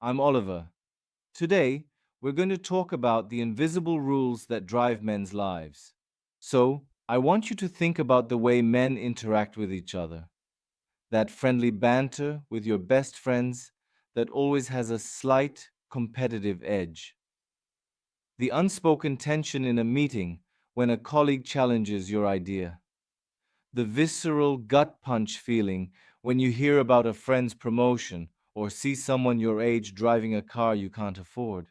I'm Oliver. Today, we're going to talk about the invisible rules that drive men's lives. So, I want you to think about the way men interact with each other. That friendly banter with your best friends that always has a slight competitive edge. The unspoken tension in a meeting when a colleague challenges your idea. The visceral gut punch feeling when you hear about a friend's promotion or see someone your age driving a car you can't afford.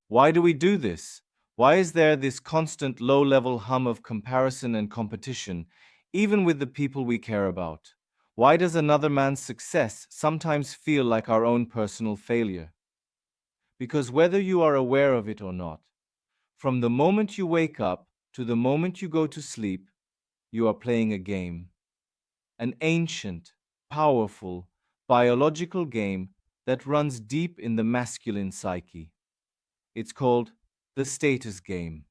Why do we do this? Why is there this constant low level hum of comparison and competition, even with the people we care about? Why does another man's success sometimes feel like our own personal failure? Because whether you are aware of it or not, from the moment you wake up to the moment you go to sleep, you are playing a game. An ancient, powerful, biological game that runs deep in the masculine psyche. It's called the status game.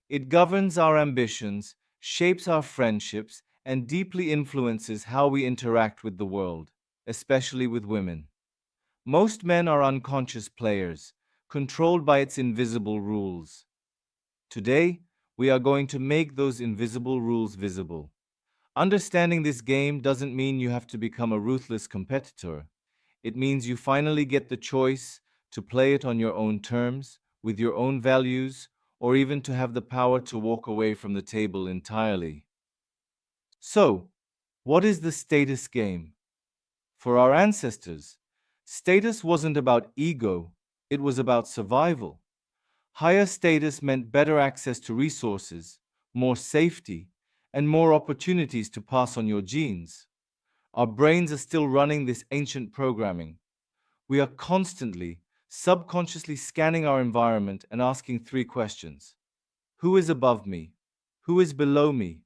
It governs our ambitions, shapes our friendships, and deeply influences how we interact with the world, especially with women. Most men are unconscious players, controlled by its invisible rules. Today, we are going to make those invisible rules visible. Understanding this game doesn't mean you have to become a ruthless competitor. It means you finally get the choice to play it on your own terms, with your own values, or even to have the power to walk away from the table entirely. So, what is the status game? For our ancestors, status wasn't about ego, it was about survival. Higher status meant better access to resources, more safety, and more opportunities to pass on your genes. Our brains are still running this ancient programming. We are constantly, subconsciously scanning our environment and asking three questions: who is above me? Who is below me?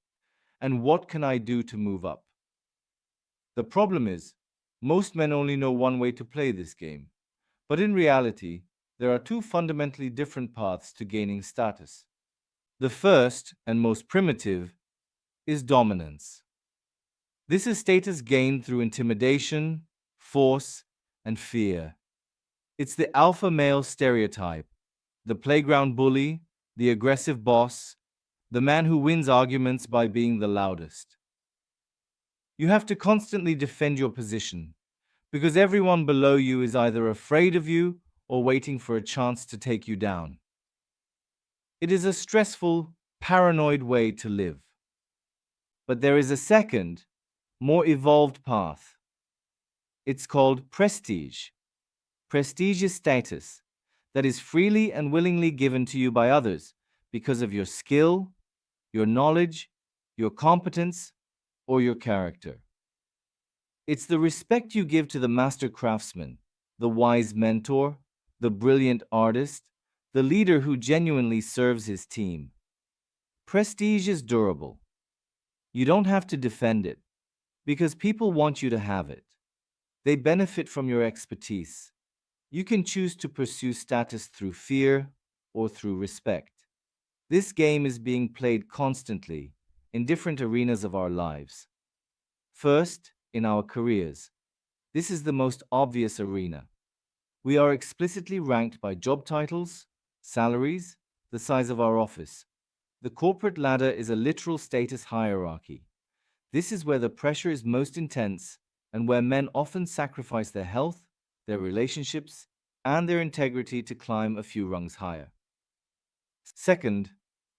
And what can I do to move up? The problem is, most men only know one way to play this game. But in reality, there are two fundamentally different paths to gaining status. The first, and most primitive, is dominance. This is status gained through intimidation, force, and fear. It's the alpha male stereotype: the playground bully, the aggressive boss, the man who wins arguments by being the loudest. You have to constantly defend your position because everyone below you is either afraid of you or waiting for a chance to take you down. It is a stressful, paranoid way to live. But there is a second, more evolved path. It's called prestige. Prestige is status that is freely and willingly given to you by others because of your skill, your knowledge, your competence, or your character. It's the respect you give to the master craftsman, the wise mentor, the brilliant artist, the leader who genuinely serves his team. Prestige is durable. You don't have to defend it because people want you to have it. They benefit from your expertise. You can choose to pursue status through fear or through respect. This game is being played constantly in different arenas of our lives. First, in our careers. This is the most obvious arena. We are explicitly ranked by job titles, salaries, the size of our office. The corporate ladder is a literal status hierarchy. This is where the pressure is most intense and where men often sacrifice their health, their relationships, and their integrity to climb a few rungs higher. Second,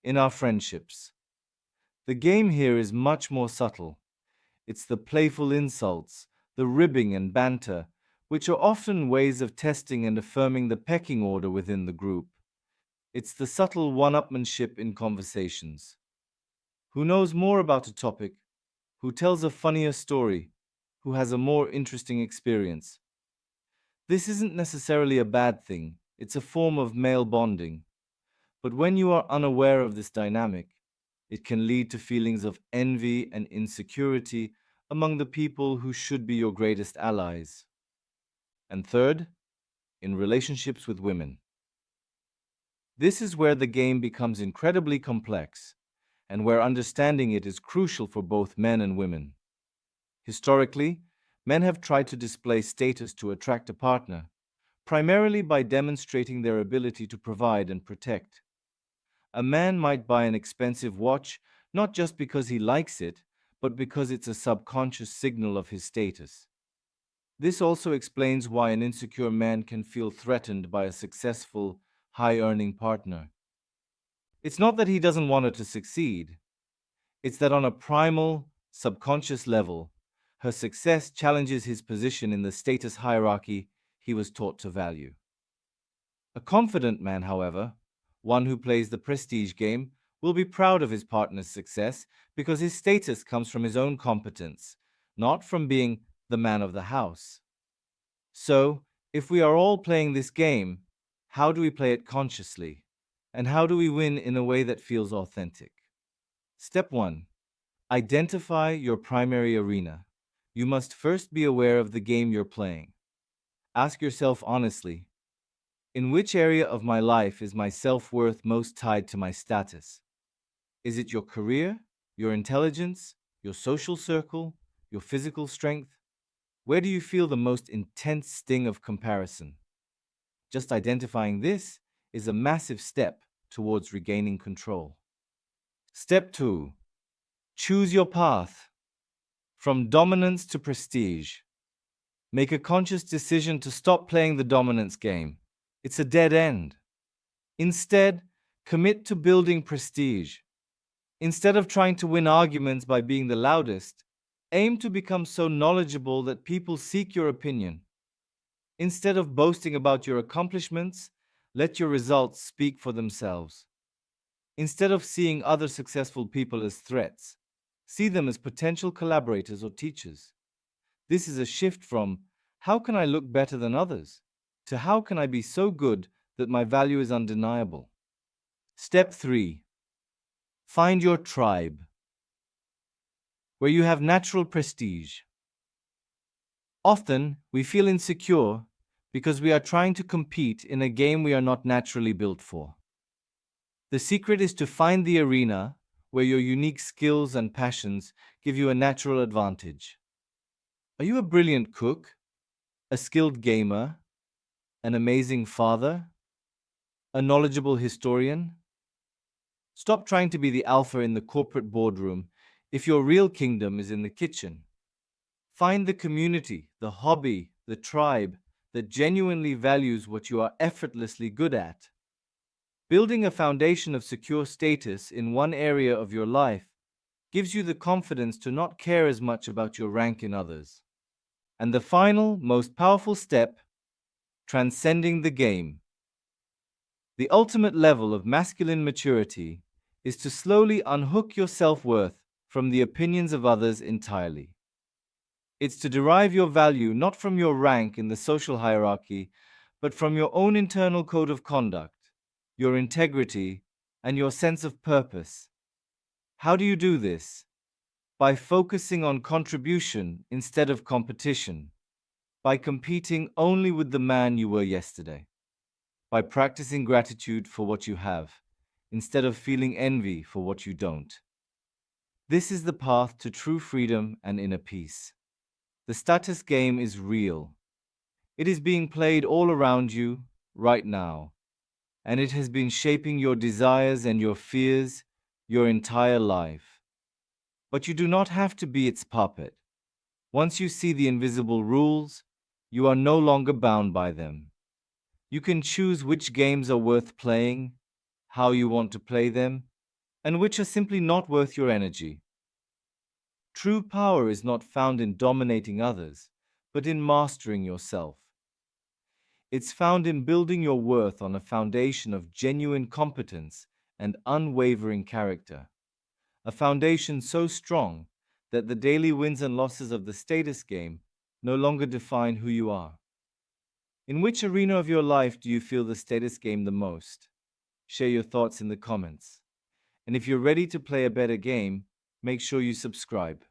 in our friendships. The game here is much more subtle. It's the playful insults, the ribbing and banter, which are often ways of testing and affirming the pecking order within the group. It's the subtle one-upmanship in conversations. Who knows more about a topic? Who tells a funnier story? Who has a more interesting experience? This isn't necessarily a bad thing. It's a form of male bonding. But when you are unaware of this dynamic, it can lead to feelings of envy and insecurity among the people who should be your greatest allies. And third, in relationships with women. This is where the game becomes incredibly complex and where understanding it is crucial for both men and women. Historically, men have tried to display status to attract a partner, primarily by demonstrating their ability to provide and protect. A man might buy an expensive watch not just because he likes it, but because it's a subconscious signal of his status. This also explains why an insecure man can feel threatened by a successful, high earning partner. It's not that he doesn't want her to succeed, it's that on a primal, subconscious level, her success challenges his position in the status hierarchy he was taught to value. A confident man, however, one who plays the prestige game, will be proud of his partner's success because his status comes from his own competence, not from being the man of the house. So, if we are all playing this game, how do we play it consciously? And how do we win in a way that feels authentic? Step 1. Identify your primary arena. You must first be aware of the game you're playing. Ask yourself honestly, in which area of my life is my self-worth most tied to my status? Is it your career, your intelligence, your social circle, your physical strength? Where do you feel the most intense sting of comparison? Just identifying this is a massive step towards regaining control. Step 2. Choose your path. From dominance to prestige. Make a conscious decision to stop playing the dominance game. It's a dead end. Instead, commit to building prestige. Instead of trying to win arguments by being the loudest, aim to become so knowledgeable that people seek your opinion. Instead of boasting about your accomplishments, let your results speak for themselves. Instead of seeing other successful people as threats, see them as potential collaborators or teachers. This is a shift from, how can I look better than others, to how can I be so good that my value is undeniable. Step 3. Find your tribe, where you have natural prestige. Often, we feel insecure because we are trying to compete in a game we are not naturally built for. The secret is to find the arena where your unique skills and passions give you a natural advantage. Are you a brilliant cook, a skilled gamer, an amazing father, a knowledgeable historian? Stop trying to be the alpha in the corporate boardroom if your real kingdom is in the kitchen. Find the community, the hobby, the tribe that genuinely values what you are effortlessly good at. Building a foundation of secure status in one area of your life gives you the confidence to not care as much about your rank in others. And the final, most powerful step, transcending the game. The ultimate level of masculine maturity is to slowly unhook your self-worth from the opinions of others entirely. It's to derive your value not from your rank in the social hierarchy, but from your own internal code of conduct, your integrity, and your sense of purpose. How do you do this? By focusing on contribution instead of competition, by competing only with the man you were yesterday, by practicing gratitude for what you have, instead of feeling envy for what you don't. This is the path to true freedom and inner peace. The status game is real. It is being played all around you, right now, and it has been shaping your desires and your fears your entire life. But you do not have to be its puppet. Once you see the invisible rules, you are no longer bound by them. You can choose which games are worth playing, how you want to play them, and which are simply not worth your energy. True power is not found in dominating others, but in mastering yourself. It's found in building your worth on a foundation of genuine competence and unwavering character. A foundation so strong that the daily wins and losses of the status game no longer define who you are. In which arena of your life do you feel the status game the most? Share your thoughts in the comments. And if you're ready to play a better game, make sure you subscribe.